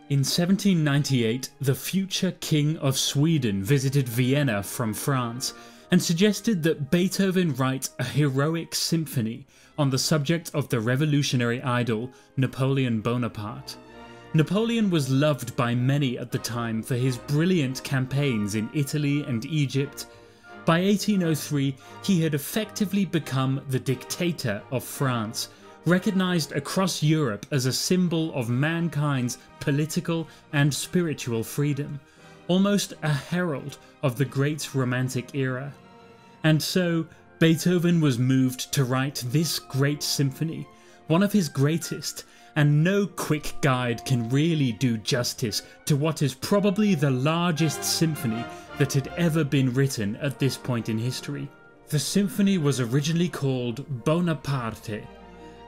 In 1798, the future King of Sweden visited Vienna from France and suggested that Beethoven write a heroic symphony on the subject of the revolutionary idol Napoleon Bonaparte. Napoleon was loved by many at the time for his brilliant campaigns in Italy and Egypt. By 1803, he had effectively become the dictator of France, recognized across Europe as a symbol of mankind's political and spiritual freedom, almost a herald of the great Romantic era. And so, Beethoven was moved to write this great symphony, one of his greatest, and no quick guide can really do justice to what is probably the largest symphony that had ever been written at this point in history. The symphony was originally called Bonaparte.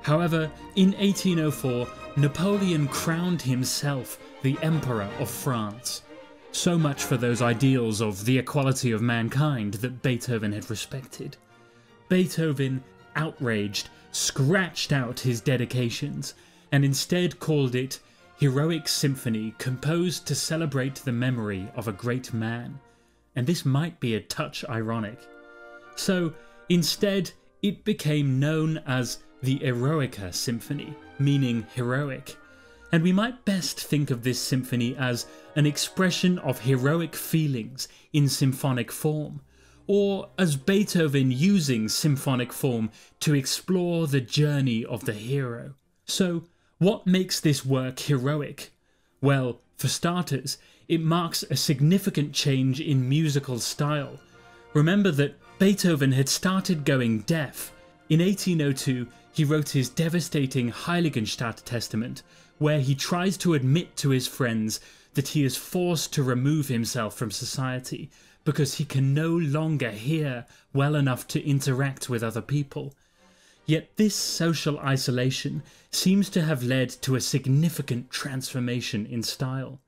However, in 1804, Napoleon crowned himself the Emperor of France. So much for those ideals of the equality of mankind that Beethoven had respected. Beethoven, outraged, scratched out his dedications and instead called it Heroic Symphony composed to celebrate the memory of a great man. And this might be a touch ironic. So, instead, it became known as the Eroica Symphony, meaning heroic, and we might best think of this symphony as an expression of heroic feelings in symphonic form, or as Beethoven using symphonic form to explore the journey of the hero. So, what makes this work heroic? Well, for starters, it marks a significant change in musical style. Remember that Beethoven had started going deaf. In 1802, he wrote his devastating Heiligenstadt Testament, where he tries to admit to his friends that he is forced to remove himself from society because he can no longer hear well enough to interact with other people. Yet this social isolation seems to have led to a significant transformation in style.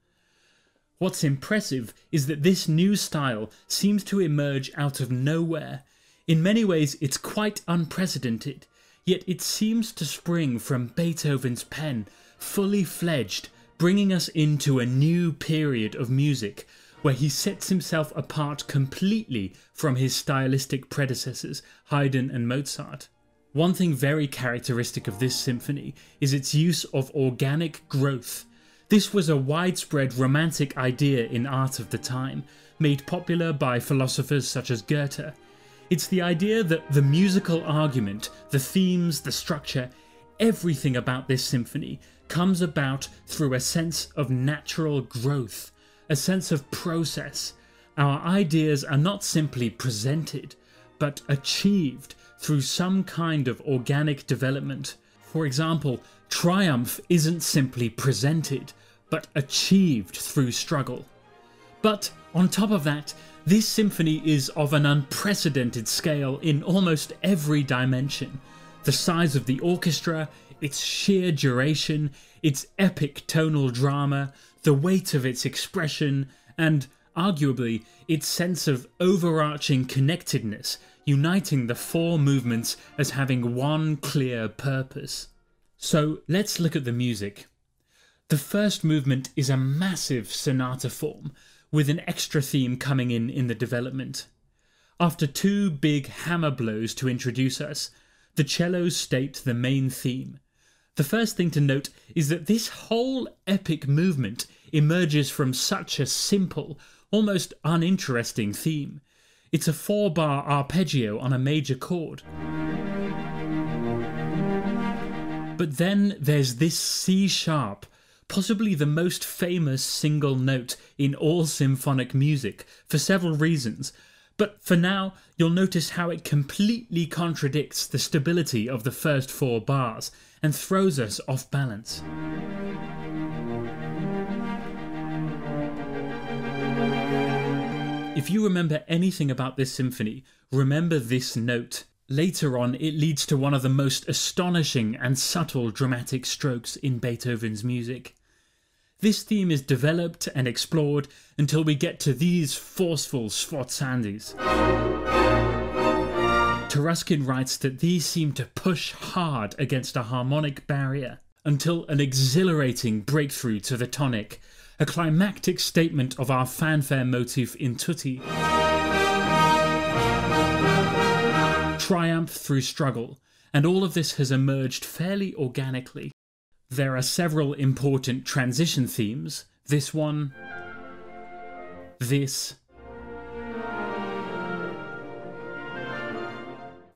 What's impressive is that this new style seems to emerge out of nowhere. In many ways it's quite unprecedented, yet it seems to spring from Beethoven's pen, fully fledged, bringing us into a new period of music where he sets himself apart completely from his stylistic predecessors, Haydn and Mozart. One thing very characteristic of this symphony is its use of organic growth. This was a widespread romantic idea in art of the time, made popular by philosophers such as Goethe. It's the idea that the musical argument, the themes, the structure, everything about this symphony comes about through a sense of natural growth, a sense of process. Our ideas are not simply presented, but achieved through some kind of organic development. For example, triumph isn't simply presented, but achieved through struggle. But on top of that, this symphony is of an unprecedented scale in almost every dimension. The size of the orchestra, its sheer duration, its epic tonal drama, the weight of its expression, and, arguably, its sense of overarching connectedness, uniting the four movements as having one clear purpose. So let's look at the music. The first movement is a massive sonata form, with an extra theme coming in the development. After two big hammer blows to introduce us, the cellos state the main theme. The first thing to note is that this whole epic movement emerges from such a simple, almost uninteresting theme. It's a 4-bar arpeggio on a major chord. But then there's this C sharp, possibly the most famous single note in all symphonic music, for several reasons, but for now you'll notice how it completely contradicts the stability of the first 4 bars and throws us off balance. If you remember anything about this symphony, remember this note. Later on, it leads to one of the most astonishing and subtle dramatic strokes in Beethoven's music. This theme is developed and explored until we get to these forceful sforzandos. Taruskin writes that these seem to push hard against a harmonic barrier. until an exhilarating breakthrough to the tonic, a climactic statement of our fanfare motif in tutti. Triumph through struggle, and all of this has emerged fairly organically. There are several important transition themes, this one, this,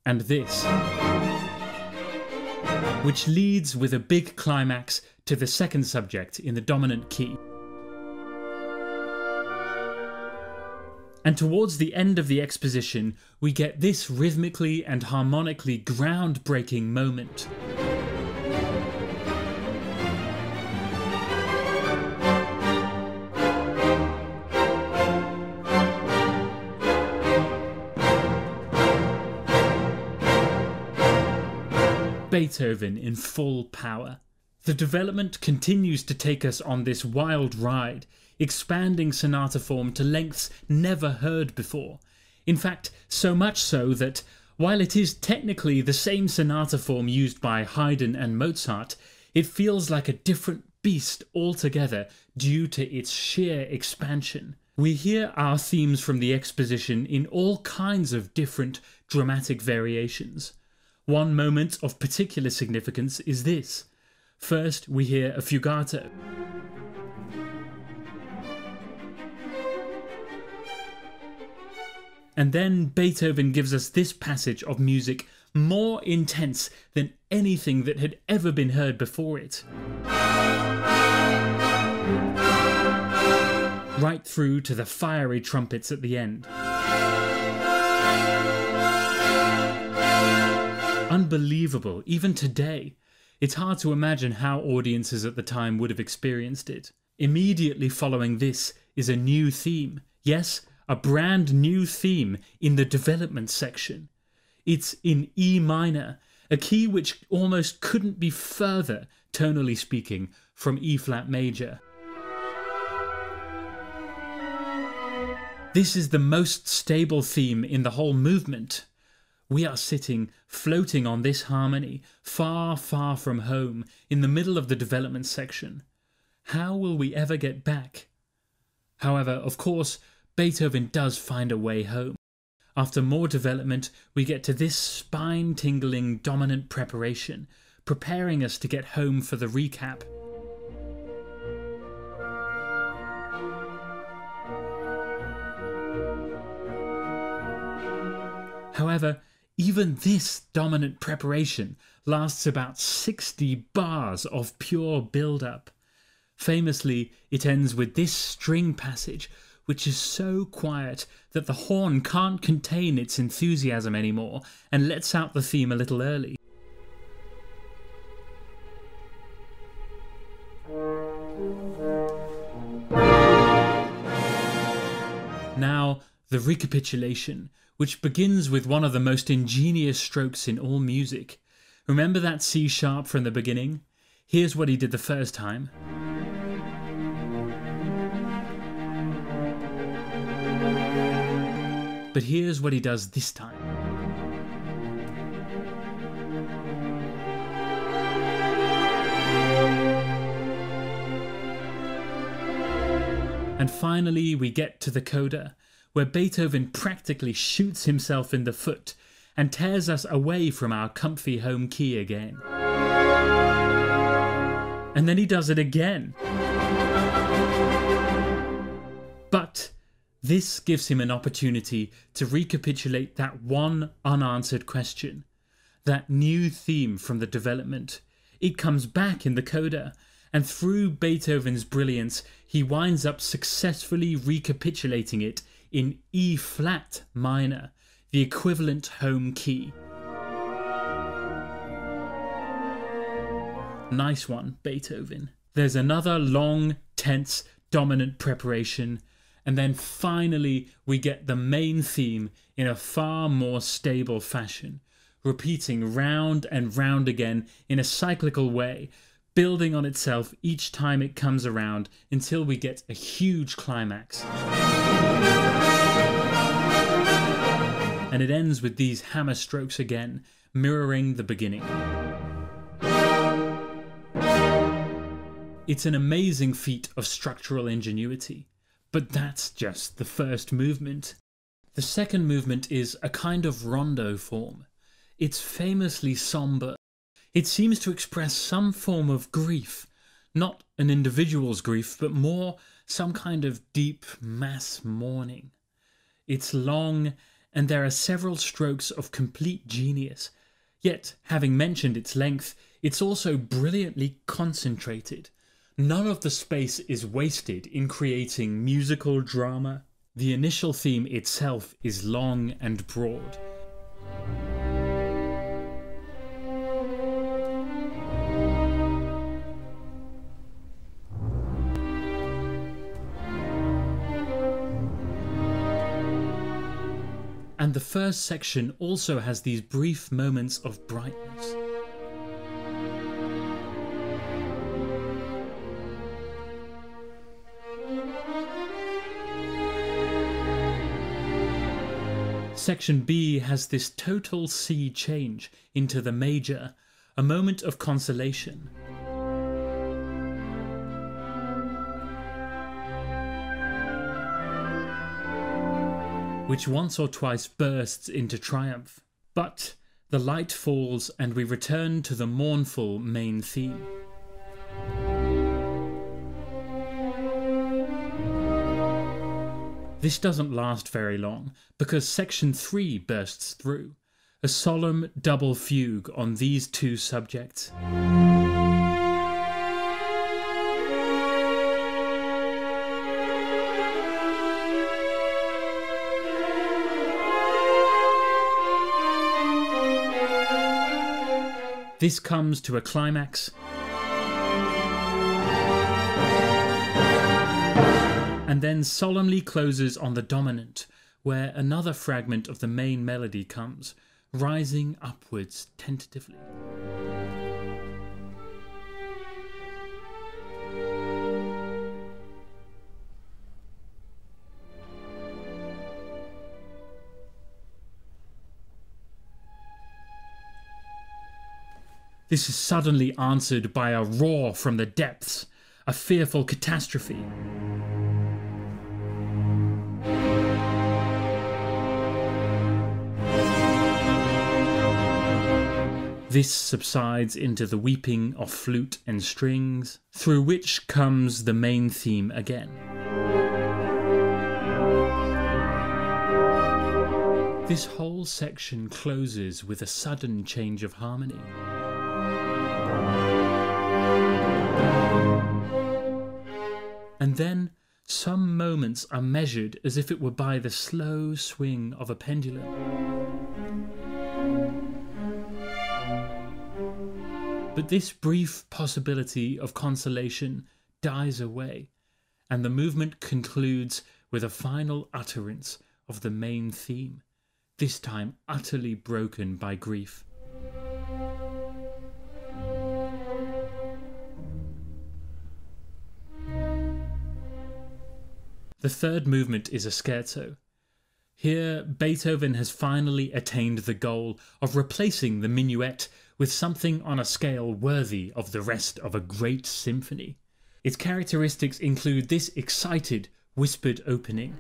and this, which leads with a big climax to the second subject in the dominant key. And towards the end of the exposition, we get this rhythmically and harmonically groundbreaking moment. Beethoven in full power. The development continues to take us on this wild ride, expanding sonata form to lengths never heard before. In fact, so much so that, while it is technically the same sonata form used by Haydn and Mozart, it feels like a different beast altogether due to its sheer expansion. We hear our themes from the exposition in all kinds of different dramatic variations. One moment of particular significance is this. First, we hear a fugato. And then Beethoven gives us this passage of music more intense than anything that had ever been heard before it. Right through to the fiery trumpets at the end. Unbelievable, even today. It's hard to imagine how audiences at the time would have experienced it. Immediately following this is a new theme. Yes, a brand new theme in the development section. It's in E minor, a key which almost couldn't be further, tonally speaking, from E flat major. This is the most stable theme in the whole movement. We are sitting, floating on this harmony, far, far from home, in the middle of the development section. How will we ever get back? However, of course, Beethoven does find a way home. After more development, we get to this spine-tingling dominant preparation, preparing us to get home for the recap. However, even this dominant preparation lasts about 60 bars of pure build-up. Famously, it ends with this string passage, which is so quiet that the horn can't contain its enthusiasm anymore and lets out the theme a little early. Now, the recapitulation, which begins with one of the most ingenious strokes in all music. Remember that C sharp from the beginning? Here's what he did the first time. But here's what he does this time. And finally we get to the coda, where Beethoven practically shoots himself in the foot and tears us away from our comfy home key again. And then he does it again. But this gives him an opportunity to recapitulate that one unanswered question, that new theme from the development. It comes back in the coda, and through Beethoven's brilliance, he winds up successfully recapitulating it in E flat minor, the equivalent home key. Nice one, Beethoven. There's another long, tense, dominant preparation, and then finally we get the main theme in a far more stable fashion, repeating round and round again in a cyclical way, building on itself each time it comes around until we get a huge climax. And it ends with these hammer strokes again, mirroring the beginning. It's an amazing feat of structural ingenuity. But that's just the first movement. The second movement is a kind of rondo form. It's famously somber. It seems to express some form of grief, not an individual's grief, but more some kind of deep mass mourning. It's long, and there are several strokes of complete genius. Yet, having mentioned its length, it's also brilliantly concentrated. None of the space is wasted in creating musical drama. The initial theme itself is long and broad. And the first section also has these brief moments of brightness. Section B has this total C change into the major, a moment of consolation. Which once or twice bursts into triumph. But the light falls and we return to the mournful main theme. This doesn't last very long, because section 3 bursts through, a solemn double fugue on these two subjects. This comes to a climax, and then solemnly closes on the dominant, where another fragment of the main melody comes, rising upwards tentatively. This is suddenly answered by a roar from the depths, a fearful catastrophe. This subsides into the weeping of flute and strings, through which comes the main theme again. This whole section closes with a sudden change of harmony. And then some moments are measured as if it were by the slow swing of a pendulum. But this brief possibility of consolation dies away, and the movement concludes with a final utterance of the main theme, this time utterly broken by grief. The third movement is a scherzo. Here, Beethoven has finally attained the goal of replacing the minuet with something on a scale worthy of the rest of a great symphony. Its characteristics include this excited, whispered opening,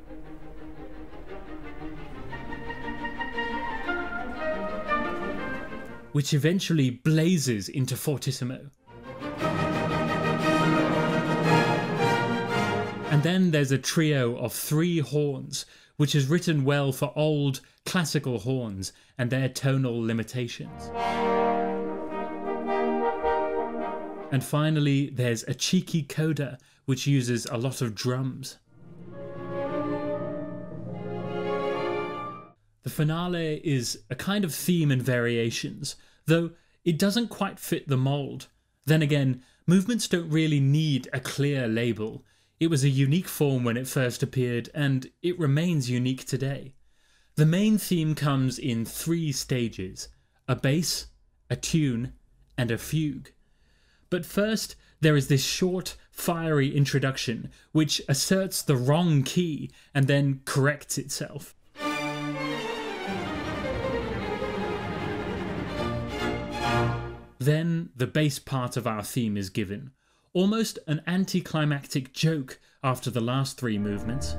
which eventually blazes into fortissimo. And then there's a trio of 3 horns, which is written well for old classical horns and their tonal limitations. And finally, there's a cheeky coda, which uses a lot of drums. The finale is a kind of theme and variations, though it doesn't quite fit the mould. Then again, movements don't really need a clear label. It was a unique form when it first appeared, and it remains unique today. The main theme comes in 3 stages: a bass, a tune, and a fugue. But first, there is this short, fiery introduction, which asserts the wrong key and then corrects itself. Then, the bass part of our theme is given, almost an anticlimactic joke after the last 3 movements.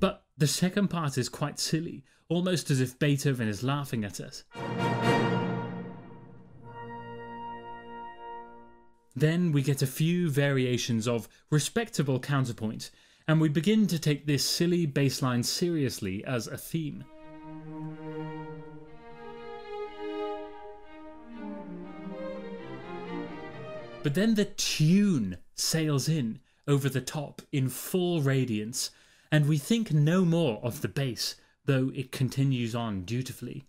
But the second part is quite silly, almost as if Beethoven is laughing at us. Then we get a few variations of respectable counterpoint, and we begin to take this silly bass line seriously as a theme. But then the tune sails in over the top in full radiance, and we think no more of the bass, though it continues on dutifully.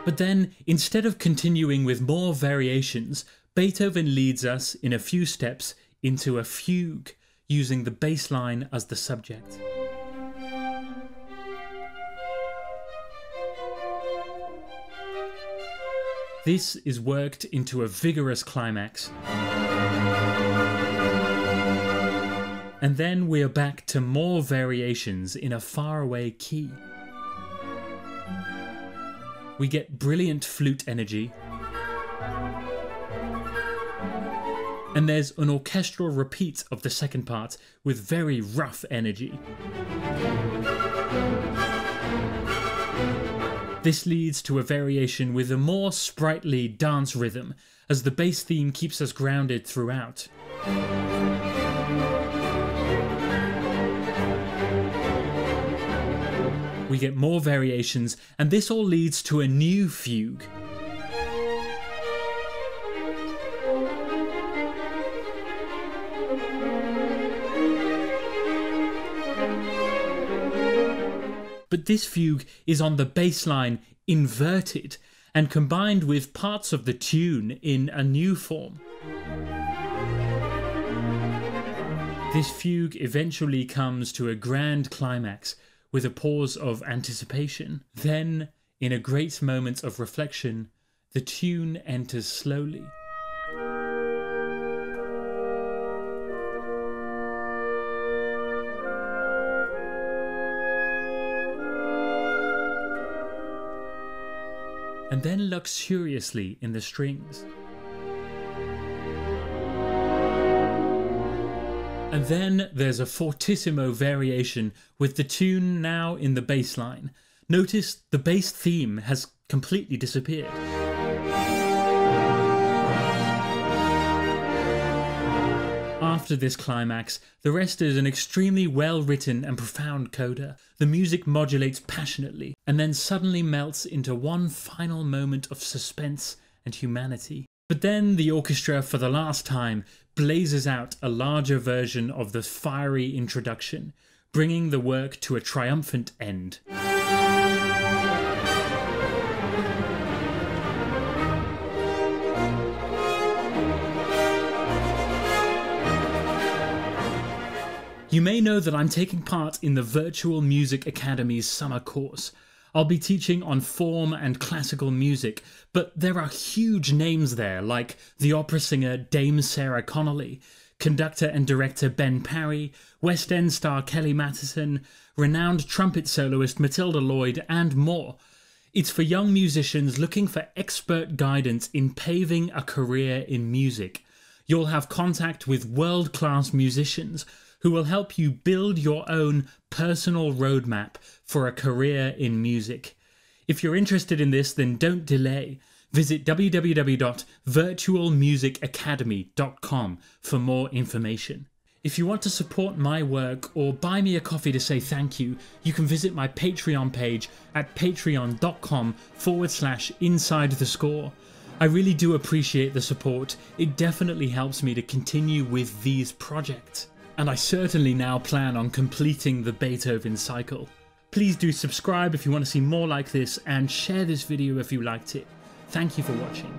But then, instead of continuing with more variations, Beethoven leads us in a few steps into a fugue, using the bass line as the subject. This is worked into a vigorous climax. And then we are back to more variations in a faraway key. We get brilliant flute energy. And there's an orchestral repeat of the second part with very rough energy. This leads to a variation with a more sprightly dance rhythm, as the bass theme keeps us grounded throughout. We get more variations, and this all leads to a new fugue. But this fugue is on the bass line inverted and combined with parts of the tune in a new form. This fugue eventually comes to a grand climax with a pause of anticipation. Then, in a great moment of reflection, the tune enters slowly. And then luxuriously in the strings. And then there's a fortissimo variation with the tune now in the bass line. Notice the bass theme has completely disappeared. After this climax, the rest is an extremely well-written and profound coda. The music modulates passionately, and then suddenly melts into one final moment of suspense and humanity. But then the orchestra, for the last time, blazes out a larger version of the fiery introduction, bringing the work to a triumphant end. You may know that I'm taking part in the Virtual Music Academy's summer course. I'll be teaching on form and classical music, but there are huge names there like the opera singer Dame Sarah Connolly, conductor and director Ben Parry, West End star Kelly Matheson, renowned trumpet soloist Matilda Lloyd, and more. It's for young musicians looking for expert guidance in paving a career in music. You'll have contact with world-class musicians who will help you build your own personal roadmap for a career in music. If you're interested in this, then don't delay. Visit www.virtualmusicacademy.com for more information. If you want to support my work or buy me a coffee to say thank you, you can visit my Patreon page at patreon.com/InsideTheScore. I really do appreciate the support. It definitely helps me to continue with these projects. And I certainly now plan on completing the Beethoven cycle. Please do subscribe if you want to see more like this, and share this video if you liked it. Thank you for watching.